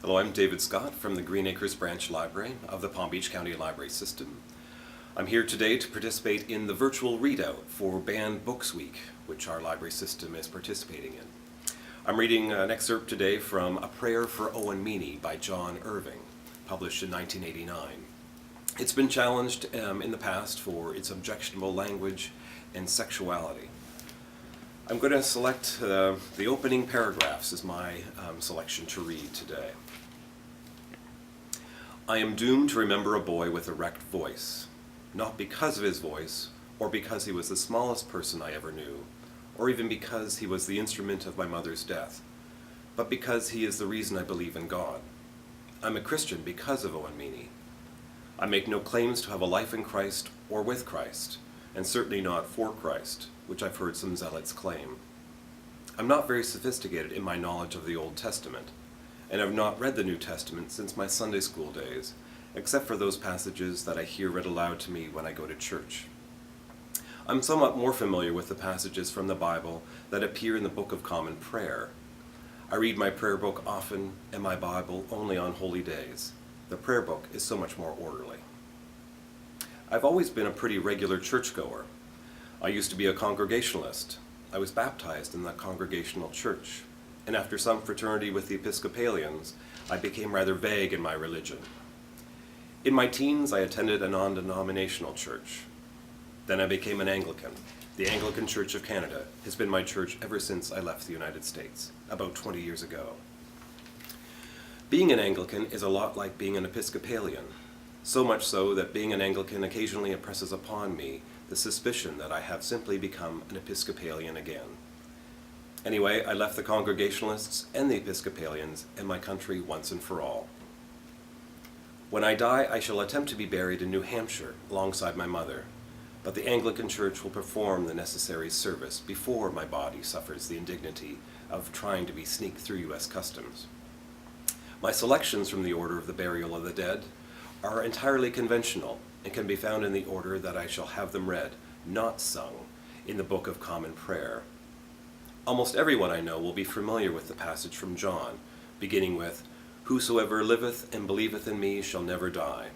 Hello, I'm David Scott from the Greenacres Branch Library of the Palm Beach County Library System. I'm here today to participate in the virtual readout for Banned Books Week, which our library system is participating in. I'm reading an excerpt today from A Prayer for Owen Meany by John Irving, published in 1989. It's been challenged in the past for its objectionable language and sexuality. I'm going to select the opening paragraphs as my selection to read today. I am doomed to remember a boy with a wrecked voice, not because of his voice, or because he was the smallest person I ever knew, or even because he was the instrument of my mother's death, but because he is the reason I believe in God. I'm a Christian because of Owen Meany. I make no claims to have a life in Christ or with Christ, and certainly not for Christ, which I've heard some zealots claim. I'm not very sophisticated in my knowledge of the Old Testament, and have not read the New Testament since my Sunday school days, except for those passages that I hear read aloud to me when I go to church. I'm somewhat more familiar with the passages from the Bible that appear in the Book of Common Prayer. I read my prayer book often and my Bible only on holy days. The prayer book is so much more orderly. I've always been a pretty regular churchgoer. I used to be a Congregationalist. I was baptized in the Congregational church, and after some fraternity with the Episcopalians, I became rather vague in my religion. In my teens, I attended a non-denominational church. Then I became an Anglican. The Anglican Church of Canada has been my church ever since I left the United States, about 20 years ago. Being an Anglican is a lot like being an Episcopalian, so much so that being an Anglican occasionally impresses upon me the suspicion that I have simply become an Episcopalian again. Anyway, I left the Congregationalists and the Episcopalians and my country once and for all. When I die, I shall attempt to be buried in New Hampshire alongside my mother, but the Anglican Church will perform the necessary service before my body suffers the indignity of trying to be sneaked through U.S. Customs. My selections from the order of the burial of the dead are entirely conventional and can be found in the order that I shall have them read, not sung, in the Book of Common Prayer. Almost everyone I know will be familiar with the passage from John, beginning with, "Whosoever liveth and believeth in me shall never die."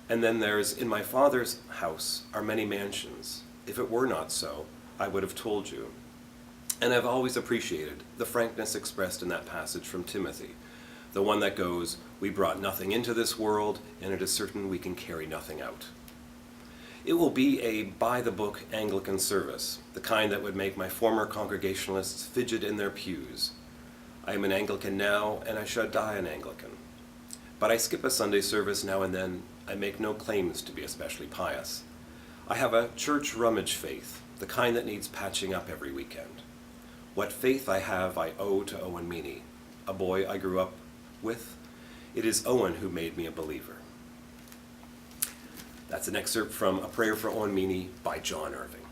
And then there's, "In my Father's house are many mansions. If it were not so, I would have told you." And I've always appreciated the frankness expressed in that passage from Timothy, the one that goes, "We brought nothing into this world, and it is certain we can carry nothing out." It will be a by-the-book Anglican service, the kind that would make my former Congregationalists fidget in their pews. I am an Anglican now, and I shall die an Anglican. But I skip a Sunday service now and then. I make no claims to be especially pious. I have a church rummage faith, the kind that needs patching up every weekend. What faith I have I owe to Owen Meany, a boy I grew up with. It is Owen who made me a believer. That's an excerpt from A Prayer for Owen Meany by John Irving.